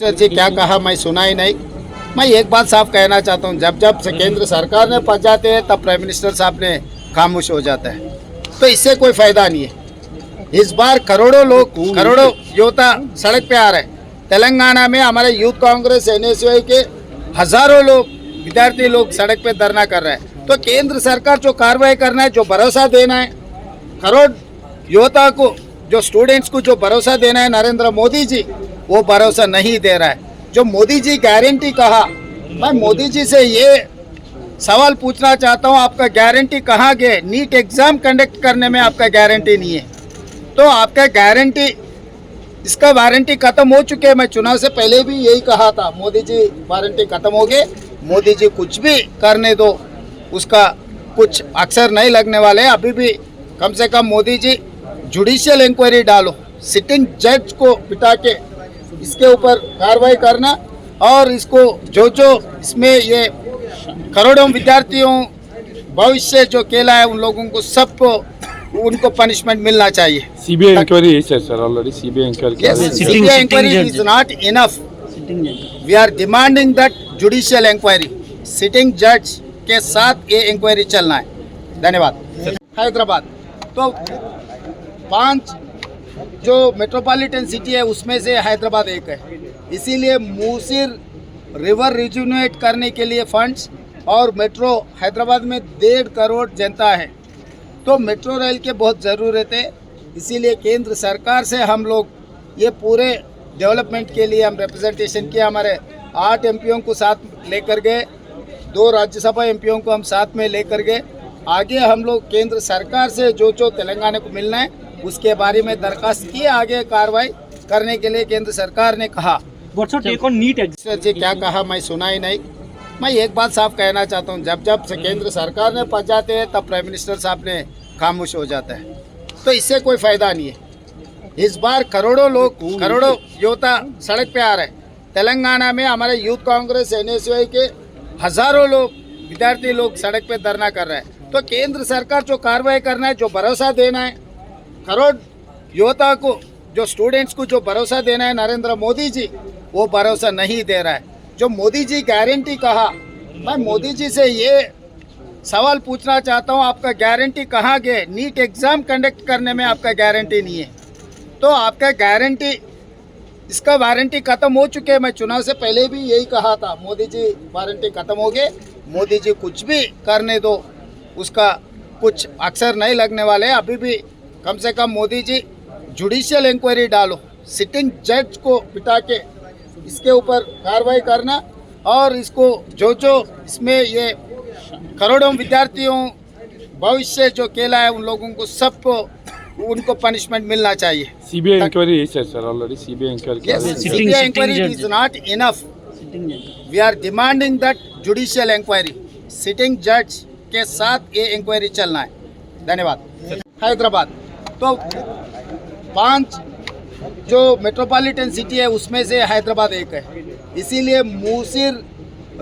Minister जी क्या कहा मैं सुना ही नहीं। मैं एक बात साफ कहना चाहता हूँ, जब जब से केंद्र सरकार ने पहुँच जाते हैं तब प्राइम मिनिस्टर साहब ने खामोश हो जाता है, तो इससे कोई फायदा नहीं है। इस बार करोड़ों युवता सड़क पे आ रहे हैं। तेलंगाना में हमारे यूथ कांग्रेस NSUI के हजारों लोग विद्यार्थी लोग सड़क पे धरना कर रहे हैं। तो केंद्र सरकार जो कार्रवाई करना है, जो भरोसा देना है करोड़ युवता को, जो स्टूडेंट्स को जो भरोसा देना है नरेंद्र मोदी जी, वो भरोसा नहीं दे रहा है। जो मोदी जी गारंटी कहा, मैं मोदी जी से ये सवाल पूछना चाहता हूँ, आपका गारंटी कहाँ गए? नीट एग्जाम कंडक्ट करने में आपका गारंटी नहीं है, तो आपका गारंटी, इसका वारंटी खत्म हो चुके हैं। मैं चुनाव से पहले भी यही कहा था, मोदी जी वारंटी खत्म हो गए, मोदी जी कुछ भी करने दो, उसका कुछ अक्षर नहीं लगने वाले। अभी भी कम से कम मोदी जी जुडिशियल इंक्वायरी डालो, सिटिंग जज को बिठा के इसके ऊपर कार्रवाई करना, और इसको जो इसमें ये करोड़ों विद्यार्थियों भविष्य जो केला है उन लोगों को सबको उनको पनिशमेंट मिलना चाहिए। CBI इंक्वायरी है sir, already CBI inquiry CBI inquiry is not enough, we are demanding that judicial inquiry, sitting जज के साथ ये इंक्वायरी चलना है। धन्यवाद। हैदराबाद तो 5 जो मेट्रोपॉलिटन सिटी है उसमें से हैदराबाद एक है, इसीलिए मूसिर रिवर रिजुनेट करने के लिए फंड्स, और मेट्रो हैदराबाद में 1.5 करोड़ जनता है, तो मेट्रो रेल की बहुत ज़रूरत है। इसीलिए केंद्र सरकार से हम लोग ये पूरे डेवलपमेंट के लिए हम रिप्रेजेंटेशन किया। हमारे 8 MPओं को साथ लेकर गए, 2 राज्यसभा MPओं को हम साथ में लेकर गए। आगे हम लोग केंद्र सरकार से जो तेलंगाना को मिलना है उसके बारे में दरखास्त की, आगे कार्रवाई करने के लिए केंद्र सरकार ने कहा। मिनिस्टर जी क्या कहा मैं सुना ही नहीं। मैं एक बात साफ कहना चाहता हूँ, जब जब से केंद्र सरकार ने पहुँच जाते हैं तब प्राइम मिनिस्टर साहब ने खामोश हो जाता है, तो इससे कोई फायदा नहीं है। इस बार करोड़ों युवता सड़क पे आ रहे हैं। तेलंगाना में हमारे यूथ कांग्रेस NSUI के हजारों लोग विद्यार्थी लोग सड़क पे धरना कर रहे हैं। तो केंद्र सरकार जो कार्रवाई करना है, जो भरोसा देना है करोड़ युवता को, जो स्टूडेंट्स को जो भरोसा देना है नरेंद्र मोदी जी, वो भरोसा नहीं दे रहा है। जो मोदी जी गारंटी कहा, मैं मोदी जी से ये सवाल पूछना चाहता हूँ, आपका गारंटी कहाँ गए? नीट एग्जाम कंडक्ट करने में आपका गारंटी नहीं है, तो आपका गारंटी, इसका वारंटी खत्म हो चुके हैं। मैं चुनाव से पहले भी यही कहा था, मोदी जी वारंटी खत्म हो गए, मोदी जी कुछ भी करने दो, उसका कुछ अक्षर नहीं लगने वाले। अभी भी कम से कम मोदी जी जुडिशियल इंक्वायरी डालो, सिटिंग जज को बिठा के इसके ऊपर कार्रवाई करना, और इसको जो इसमें ये करोड़ों विद्यार्थियों भविष्य जो केला है उन लोगों को सबको उनको पनिशमेंट मिलना चाहिए। CBI इंक्वायरी है sir, already CBI inquiry is not enough, we are demanding that judicial inquiry, sitting जज के साथ ये इंक्वायरी चलना है। धन्यवाद। हैदराबाद तो 5 जो मेट्रोपॉलिटन सिटी है उसमें से हैदराबाद एक है, इसीलिए मूसिर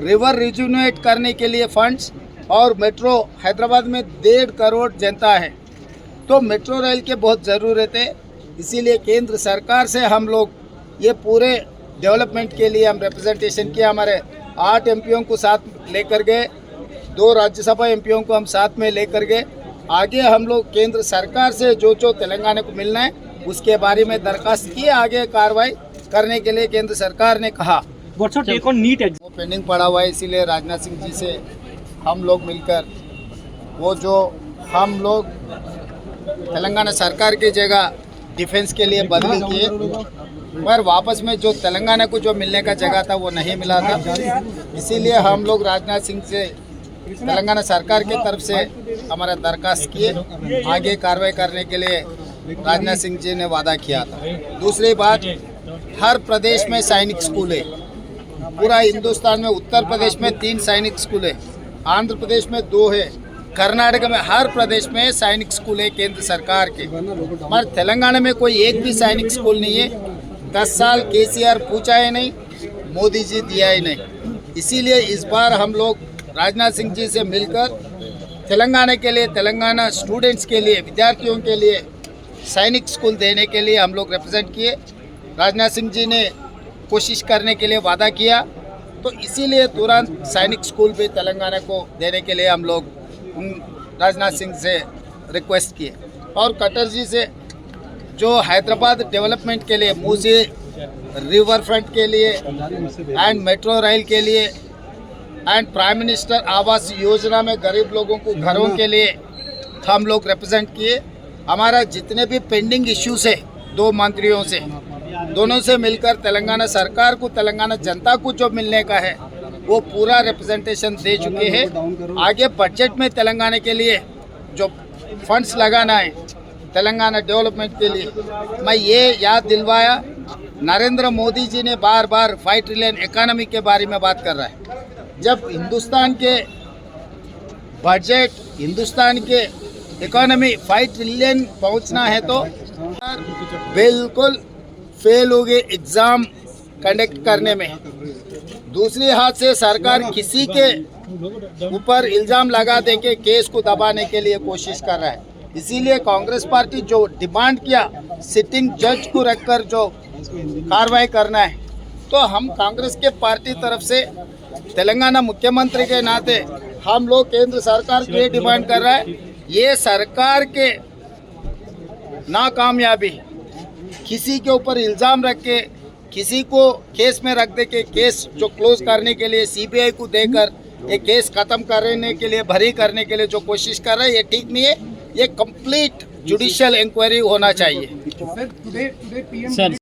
रिवर रिजुनेट करने के लिए फंड्स, और मेट्रो हैदराबाद में 1.5 करोड़ जनता है, तो मेट्रो रेल की बहुत ज़रूरत है। इसीलिए केंद्र सरकार से हम लोग ये पूरे डेवलपमेंट के लिए हम रिप्रेजेंटेशन किया। हमारे 8 MPओं को साथ लेकर गए, 2 राज्यसभा MPओं को हम साथ में लेकर गए। आगे हम लोग केंद्र सरकार से जो तेलंगाना को मिलना है उसके बारे में दरखास्त की, आगे कार्रवाई करने के लिए केंद्र सरकार ने कहा। वो पेंडिंग पड़ा हुआ है, इसीलिए राजनाथ सिंह जी से हम लोग मिलकर वो जो हम लोग तेलंगाना सरकार की जगह डिफेंस के लिए बदली किए, पर वापस में जो तेलंगाना को जो मिलने का जगह था वो नहीं मिला था, इसीलिए हम लोग राजनाथ सिंह से तेलंगाना सरकार की तरफ से हमारा दरखास्त किए, आगे कार्रवाई करने के लिए राजनाथ सिंह जी ने वादा किया था। दूसरी बात, हर प्रदेश में सैनिक स्कूल है, पूरा हिंदुस्तान में उत्तर प्रदेश में 3 सैनिक स्कूल है, आंध्र प्रदेश में 2 है, कर्नाटक में हर प्रदेश में सैनिक स्कूल है केंद्र सरकार के, मगर तेलंगाना में कोई एक भी सैनिक स्कूल नहीं है। 10 साल KCR पूछा है नहीं, मोदी जी दिया ही नहीं। इसीलिए इस बार हम लोग राजनाथ सिंह जी से मिलकर तेलंगाना के लिए, तेलंगाना स्टूडेंट्स के लिए, विद्यार्थियों के लिए सैनिक स्कूल देने के लिए हम लोग रिप्रेजेंट किए। राजनाथ सिंह जी ने कोशिश करने के लिए वादा किया, तो इसीलिए तुरंत सैनिक स्कूल भी तेलंगाना को देने के लिए हम लोग राजनाथ सिंह से रिक्वेस्ट किए। और कटर जी से जो हैदराबाद डेवलपमेंट के लिए, मूसी रिवर फ्रंट के लिए एंड मेट्रो रेल के लिए and prime minister Awas Yojana में गरीब लोगों को घरों के लिए हम लोग रिप्रेजेंट किए। हमारा जितने भी पेंडिंग इश्यूज है दो मंत्रियों से, दोनों से मिलकर तेलंगाना सरकार को, तेलंगाना जनता को जो मिलने का है वो पूरा रिप्रेजेंटेशन दे चुके हैं। आगे बजट में तेलंगाना के लिए जो फंड्स लगाना है तेलंगाना डेवलपमेंट के लिए, मैं ये याद दिलवाया, नरेंद्र मोदी जी ने बार बार 5 ट्रिलियन इकोनॉमी के बारे में बात कर रहा है। जब हिंदुस्तान के बजट, हिंदुस्तान के इकोनॉमी 5 ट्रिलियन पहुंचना है तो बिल्कुल फेल हो गए एग्ज़ाम कंडक्ट करने में। दूसरी हाथ से सरकार किसी के ऊपर इल्ज़ाम लगा दे के केस को दबाने के लिए कोशिश कर रहा है। इसीलिए कांग्रेस पार्टी जो डिमांड किया सिटिंग जज को रखकर जो कार्रवाई करना है, तो हम कांग्रेस के पार्टी तरफ से तेलंगाना मुख्यमंत्री के नाते हम लोग केंद्र सरकार के डिमांड कर रहा है, ये सरकार के नाकामयाबी, किसी के ऊपर इल्ज़ाम रख के किसी को केस में रख दे के केस जो क्लोज करने के लिए सीबीआई को देकर ये केस खत्म करने के लिए, भरी करने के लिए जो कोशिश कर रहा है, ये ठीक नहीं है। ये कंप्लीट जुडिशियल इंक्वायरी होना चाहिए। सर